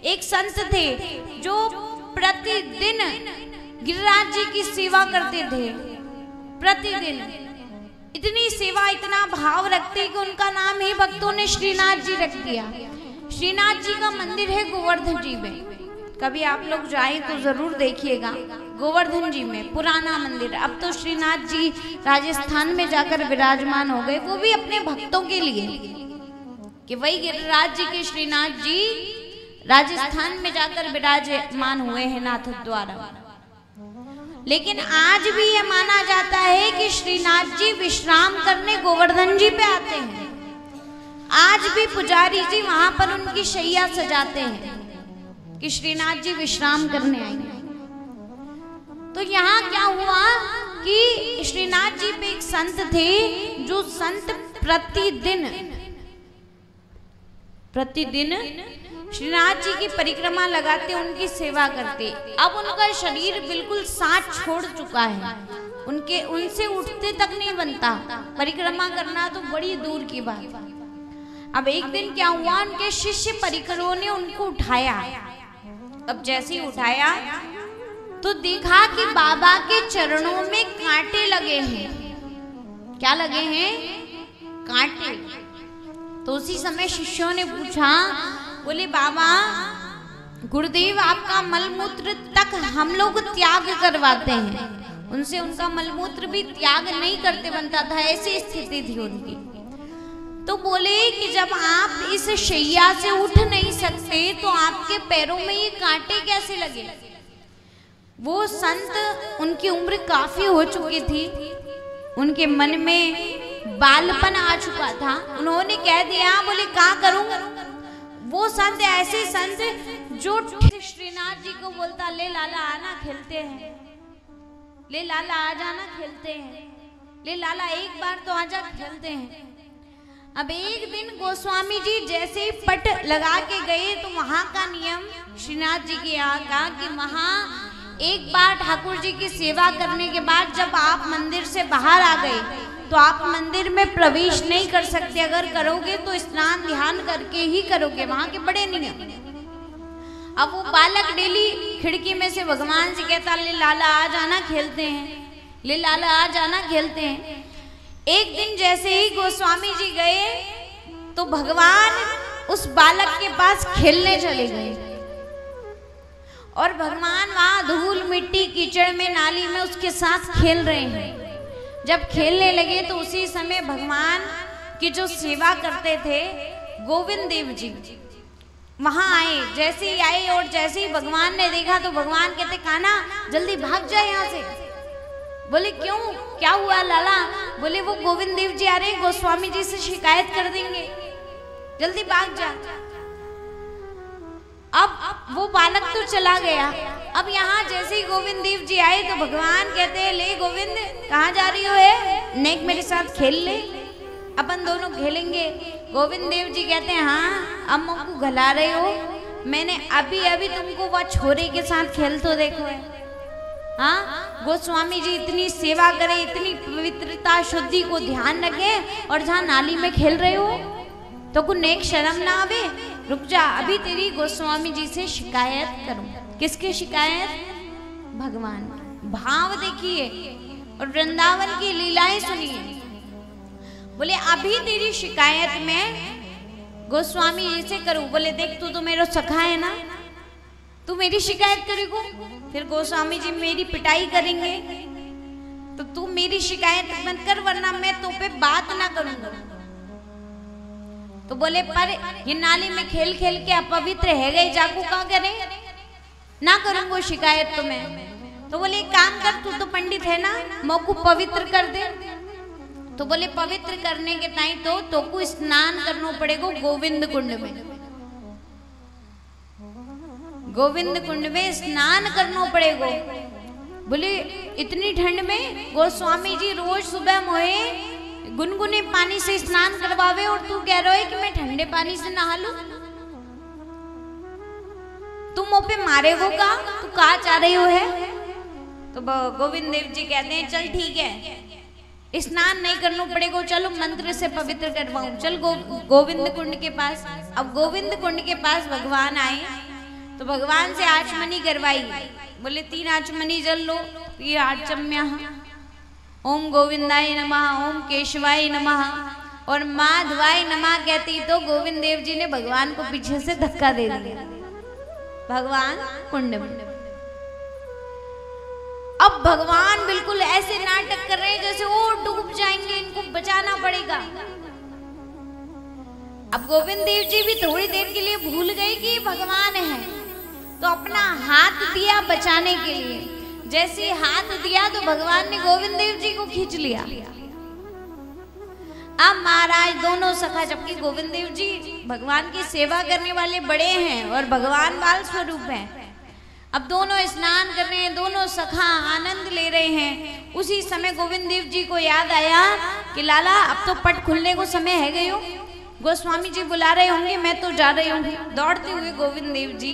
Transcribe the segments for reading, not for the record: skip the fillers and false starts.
एक संत थे जो प्रतिदिन गिरिराज जी की सेवा करते थे। प्रतिदिन इतनी सेवा, इतना भाव रखते कि उनका नाम ही भक्तों ने श्रीनाथ जी रख दिया। श्रीनाथ जी का मंदिर है गोवर्धन जी में, कभी आप लोग जाएं तो जरूर देखिएगा। गोवर्धन जी में पुराना मंदिर, अब तो श्रीनाथ जी राजस्थान में जाकर विराजमान हो गए, वो भी अपने भक्तों के लिए, कि वही गिरिराज जी के श्रीनाथ जी राजस्थान में जाकर विराजमान हुए हैं नाथ द्वारा। लेकिन आज भी यह माना जाता है कि श्रीनाथ जी विश्राम करने गोवर्धन जी पे आते हैं। आज भी पुजारी जी वहां पर उनकी शैया सजाते हैं कि श्रीनाथ जी विश्राम करने आएंगे। तो यहाँ क्या हुआ कि श्रीनाथ जी पे एक संत थे, जो संत प्रतिदिन श्रीनाथ जी की परिक्रमा लगाते, उनकी सेवा करते। अब उनका शरीर बिल्कुल साथ छोड़ चुका है, उनसे उठते तक नहीं बनता, परिक्रमा करना तो बड़ी दूर की बात। अब एक दिन क्या हुआ, उनके शिष्य परिकरों ने उनको उठाया। अब जैसे ही उठाया तो देखा कि बाबा के चरणों में कांटे लगे हैं। क्या लगे हैं? कांटे। तो उसी समय शिष्यों ने पूछा, बोले बाबा गुरुदेव आपका मलमूत्र तक हम लोग त्याग करवाते हैं, उनसे उनका मलमूत्र भी त्याग नहीं करते बनता था, ऐसी स्थिति थी उनकी। तो बोले कि जब आप इस शैया से उठ नहीं सकते तो आपके पैरों में ये कांटे कैसे लगे? वो संत, उनकी उम्र काफी हो चुकी थी, उनके मन में बालपन आ चुका था। उन्होंने कह दिया, बोले क्या करूं? वो संत ऐसे संत जो श्रीनाथ जी को बोलता, ले लाला आना खेलते हैं, ले लाला आ जाना खेलते हैं, ले लाला एक बार तो आजा खेलते हैं। अब एक दिन गोस्वामी जी जैसे ही पट लगा के गए तो वहां का नियम श्रीनाथ जी के यहाँ का कि वहां एक बार ठाकुर जी की सेवा करने के बाद जब आप मंदिर से बाहर आ गए तो आप मंदिर में प्रवेश नहीं कर सकते। अगर करोगे तो स्नान ध्यान करके ही करोगे, वहां के बड़े नियम। अब वो बालक डेली खिड़की में से भगवान से कहता, ले लाला आ जाना खेलते हैं, ले लाला आ जाना खेलते हैं। एक दिन जैसे ही गोस्वामी जी गए तो भगवान उस बालक के पास खेलने चले गए और भगवान वहां धूल मिट्टी कीचड़ में नाली में उसके साथ खेल रहे हैं। जब खेलने लगे तो उसी समय भगवान की जो सेवा करते थे गोविंद देव जी वहां आए। जैसे ही आए और जैसे ही भगवान ने देखा तो भगवान कहते, कान्हा जल्दी भाग जाए यहाँ से। बोले क्यों, क्या हुआ लाला? बोले वो गोविंद देव जी आ रहे हैं, गोस्वामी जी से शिकायत कर देंगे, जल्दी भाग जा। अब वो बालक तो चला गया। अब यहाँ जैसे ही गोविंद देव जी आए तो भगवान कहते हैं, ले गोविंद कहाँ जा रही हो है? नेक मेरे साथ खेल ले, अपन दोनों खेलेंगे। गोविंद देव जी कहते हैं, हाँ अम्मा को गला रहे हो, मैंने अभी अभी तुमको वह छोरे के साथ खेल तो देखो है। हाँ, गोस्वामी जी इतनी सेवा करे, इतनी पवित्रता शुद्धि को ध्यान रखे और जहाँ नाली में खेल रहे हो तो कुछ नेक शर्म ना आवे? रुक जा, अभी तेरी गोस्वामी जी से शिकायत करूं। किसकी शिकायत? भगवान। भाव देखिए और वृंदावन की लीलाएं सुनिए। बोले अभी तेरी शिकायत में गोस्वामी जी से करूं। बोले देख तू तो मेरा सखा है ना, तू मेरी शिकायत करेगो, फिर गोस्वामी जी मेरी पिटाई करेंगे, तो तू मेरी शिकायत मत कर वरना मैं तो पे बात ना करूंगा। तो बोले पर ये नाली में खेल खेल के अपवित्र है गए, जाकू क्या करे? ना करूंगा शिकायत तो मैं। तो बोले एक काम कर, तू तो पंडित है ना, मोकू पवित्र कर दे। तो बोले पवित्र करने के टाइम तो को स्नान करना पड़ेगा गोविंद कुंड में, गोविंद कुंड में स्नान करना पड़ेगा। बोले इतनी ठंड में गोस्वामी जी रोज सुबह मोहे गुनगुने पानी से स्नान करवावे और तू कह रहे हो कि मैं ठंडे पानी से नहा लूं? तुम मुँह पे मारे हो का? तू कहाँ जा रही हो है? तो गोविंद देव जी कहते हैं चल ठीक है, स्नान नहीं करना पड़ेगा, चलो मंत्र से पवित्र करवाऊं। चल गोविंद कुंड के पास। अब गोविंद कुंड के पास भगवान आए तो भगवान से आचमनी करवाई। बोले 3 आचमनी जल लो। ये आचम्या ओम गोविंदाय नमः, ओम केशवाय नमः और माधवाय नमः कहती तो गोविंद देव जी ने भगवान को पीछे से धक्का दे दिया, भगवान कुंड में। अब भगवान बिल्कुल ऐसे नाटक कर रहे हैं जैसे वो डूब जाएंगे, इनको बचाना पड़ेगा। अब गोविंद देव जी भी थोड़ी देर के लिए भूल गए कि भगवान है, तो अपना हाथ दिया बचाने के लिए। जैसे हाथ दिया तो भगवान ने गोविंद देव जी को खींच लिया। अब महाराज दोनों सखा, जबकि गोविंद देव जी भगवान की सेवा करने वाले बड़े हैं और भगवान बाल स्वरूप हैं, अब दोनों स्नान कर रहे हैं, दोनों सखा आनंद ले रहे हैं। उसी समय गोविंद देव जी को याद आया कि लाला अब तो पट खुलने को समय है गयो, गोस्वामी जी बुला रहे होंगे, मैं तो जा रही हूँ। दौड़ते हुए गोविंद देव जी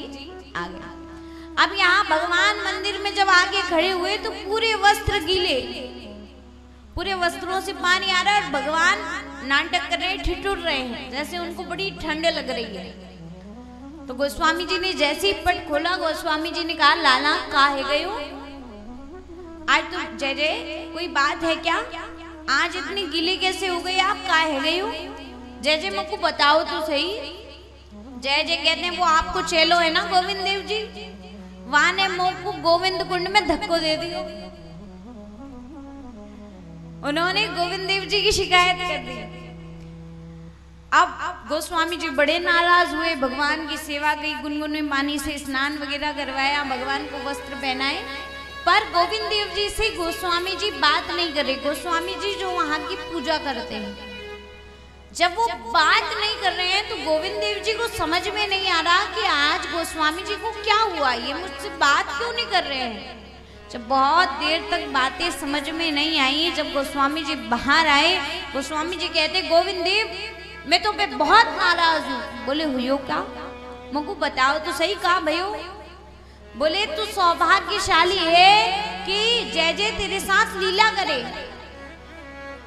आ गए। अब यहाँ भगवान मंदिर में जब आगे खड़े हुए तो पूरे वस्त्र गीले, पूरे वस्त्रों से पानी आ रहा है और भगवान नाटक कर रहे हैं, ठिठुर रहे हैं, जैसे उनको बड़ी ठंड लग रही है। तो गोस्वामी जी ने जैसे ही पट खोला, गोस्वामी जी ने कहा लाला कहा है गयो, आज तो जय जय कोई बात है क्या, आज इतनी गीले कैसे हो गई आप, कहा है गयो, जय जय मुझको बताओ तो सही। जय जय कहते हैं वो आपको चेलो है ना गोविंद देव जी, वहां ने मुख को गोविंद कुंड में धक्को दे दिया। उन्होंने गोविंद देव जी की शिकायत कर दी। अब गोस्वामी जी बड़े नाराज हुए, भगवान की सेवा की, गुनगुने पानी से स्नान वगैरह करवाया, भगवान को वस्त्र पहनाए, पर गोविंद देव जी से गोस्वामी जी बात नहीं कर रहे। गोस्वामी जी जो वहां की पूजा करते हैं, जब वो बात नहीं कर रहे हैं तो गोविंद देव जी को समझ में नहीं आ रहा कि आज गोस्वामी जी को क्या हुआ, ये मुझसे बात क्यों नहीं कर रहे हैं। जब बहुत देर तक बातें समझ में नहीं आई, जब गोस्वामी जी बाहर आए, गोस्वामी जी कहते गोविंद देव मैं तो पे बहुत नाराज हूँ। बोले हुई क्या, मुझको बताओ तो सही, कहा भयो। बोले तू सौभाग्यशाली है कि जय जय तेरे साथ लीला करे,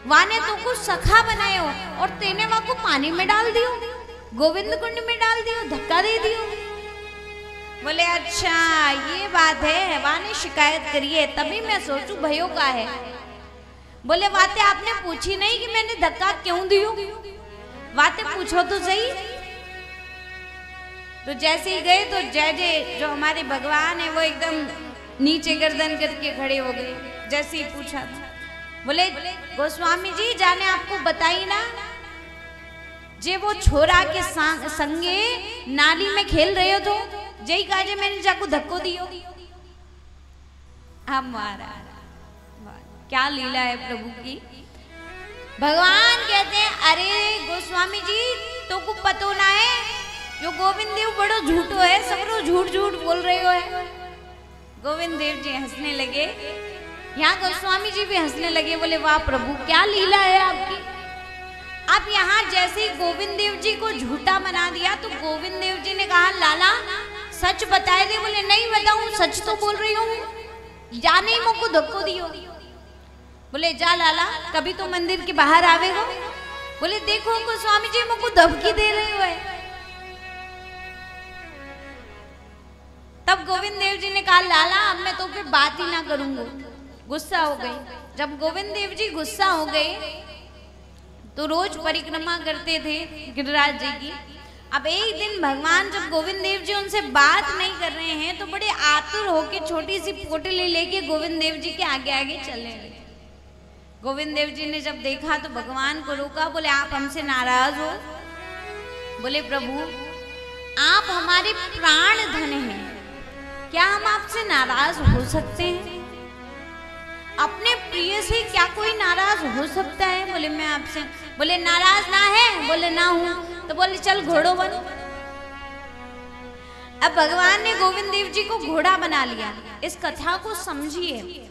वाने तो कुछ सखा बनाए हो और तेने वहां को पानी में डाल दियो, गोविंद कुंड में डाल दियो, धक्का दे दियो। बोले अच्छा ये बात है, वाने शिकायत करिए, तभी मैं सोचू भयो का है। बोले बातें आपने पूछी नहीं कि मैंने धक्का क्यों दियो, बातें पूछो तो सही। तो जैसे ही गए तो जय जय जो हमारे भगवान है वो एकदम नीचे गर्दन करके खड़े हो गए। जैसे ही पूछा था, बोले गोस्वामी जी जाने आपको बताई ना, जे वो छोरा के संगे नाली में खेल रहे हो तो जय काजे मैंने जाको धक्को दियो। हमारा क्या लीला है प्रभु की। भगवान कहते हैं अरे गोस्वामी जी तो को पतो ना है, जो गोविंद देव बड़ो झूठो है, सबरो झूठ झूठ बोल रहे हो है। गोविंद देव जी हंसने लगे, यहाँ गोस्वामी जी भी हंसने लगे। बोले वाह प्रभु क्या लीला है आपकी। अब यहाँ जैसे ही गोविंद देव जी को झूठा बना दिया तो गोविंद देव जी ने कहा लाला सच बताए दे। बोले नहीं बताऊं, सच तो बोल रही हूँ, जाने ही मुझको धक्को दियो। बोले जा लाला कभी तो मंदिर के बाहर आवेगो। बोले देखो गोस्वामी जी मुझको धमकी दे रहे हो है। तब गोविंद देव जी ने कहा लाला अब मैं तो फिर बात ही ना करूंगा। गुस्सा हो गई। जब गोविंद देव जी गुस्सा हो गए तो रोज परिक्रमा करते थे गिरिराज जी की। अब एक दिन भगवान जब गोविंद देव जी उनसे बात नहीं कर रहे हैं तो बड़े आतुर होके छोटी सी पोटली लेके गोविंद देव जी के आगे आगे चलने लगे। गोविंद देव जी ने जब देखा तो भगवान को रोका। बोले आप हमसे नाराज हो। बोले प्रभु आप हमारे प्राण धन हैं, क्या हम आपसे नाराज हो सकते हैं? अपने प्रिय से क्या कोई नाराज हो सकता है? बोले मैं आपसे। बोले नाराज ना है? बोले ना हूं। तो बोले चल घोड़ो बन। अब भगवान ने गोविंद देव जी को घोड़ा बना लिया। इस कथा को समझिए।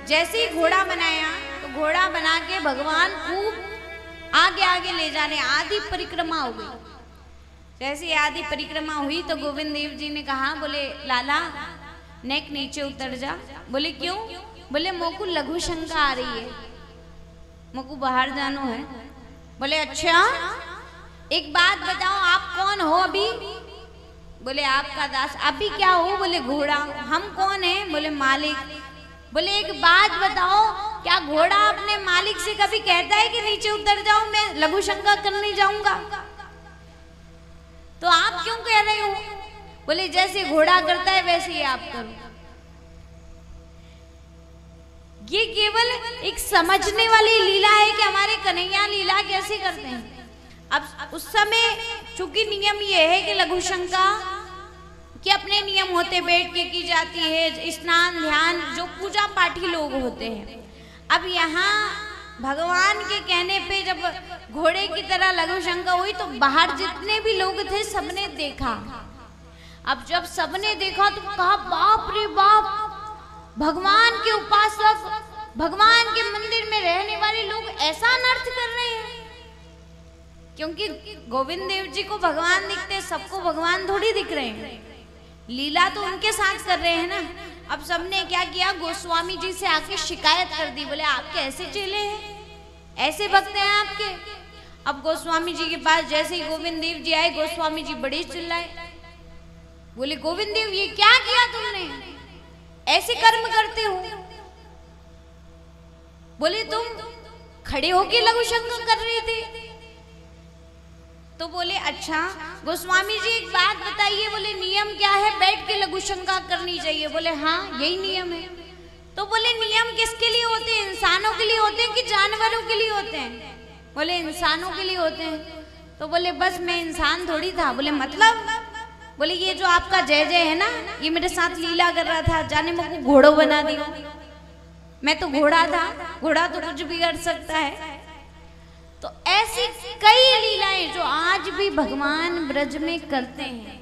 जैसे ही घोड़ा बनाया तो घोड़ा बना के भगवान खूब आगे आगे ले जाने, आधी परिक्रमा हो गई। जैसे आधी परिक्रमा हुई तो गोविंद देव जी ने कहा बोले लाला नेक नीचे उतर जा। बोले क्यों? बोले मोको लघु शंका आ रही है, मोको बाहर जानो है। बोले अच्छा एक बात बताओ आप कौन हो अभी? बोले आपका दास। अभी क्या हो? बोले घोड़ा। हम कौन है? बोले मालिक। बोले एक बात बताओ, क्या घोड़ा अपने मालिक से कभी कहता है कि नीचे उतर जाओ, मैं लघु शंका करने जाऊंगा? तो आप क्यों कह रहे हो? बोले जैसे घोड़ा करता है वैसे ही आप करो। ये केवल एक समझने वाली लीला है कि हमारे कन्हैया लीला कैसे करते हैं। अब उस समय चूंकि नियम ये है कि लघु शंका कि अपने नियम होते बैठ के की जाती है, स्नान ध्यान जो पूजा पाठी लोग होते हैं। अब यहाँ भगवान के कहने पे जब घोड़े की तरह लघु शंका हुई तो बाहर जितने भी लोग थे सबने देखा। अब जब सबने देखा तो कहा बाप रे बाप, भगवान के उपासक, भगवान के मंदिर में रहने वाले लोग ऐसा अनर्थ कर रहे हैं। क्योंकि गोविंद देव जी को भगवान दिखते हैं, सबको भगवान थोड़ी दिख रहे हैं, लीला तो उनके साथ कर रहे हैं ना। अब सबने क्या किया, गोस्वामी जी से आके शिकायत कर दी। बोले आपके ऐसे चेले हैं, ऐसे भक्त हैं आपके। अब गोस्वामी जी के पास जैसे ही गोविंद देव जी आए, गोस्वामी जी बड़े चिल्लाए। बोले गोविंद देव ये क्या किया तुमने, ऐसे कर्म करते हो? बोले तुम खड़े होके लघु शंका कर रहे थे। तो बोले अच्छा गोस्वामी जी एक बात बताइए, बोले नियम क्या है? बैठ के लघु शंका करनी चाहिए। बोले हाँ यही नियम है। तो बोले नियम किसके लिए होते हैं? इंसानों के लिए होते हैं कि जानवरों के लिए होते हैं? बोले इंसानों के लिए होते हैं। तो बोले बस मैं इंसान थोड़ी था। बोले मतलब? बोले ये जो आपका जय जय है ना, ये मेरे साथ लीला कर रहा था, जाने मुझको घोड़ो बना दिया। मैं तो घोड़ा था, घोड़ा तो कुछ भी कर सकता है। तो ऐसी कई लीलाएं जो आज भी भगवान ब्रज में करते हैं।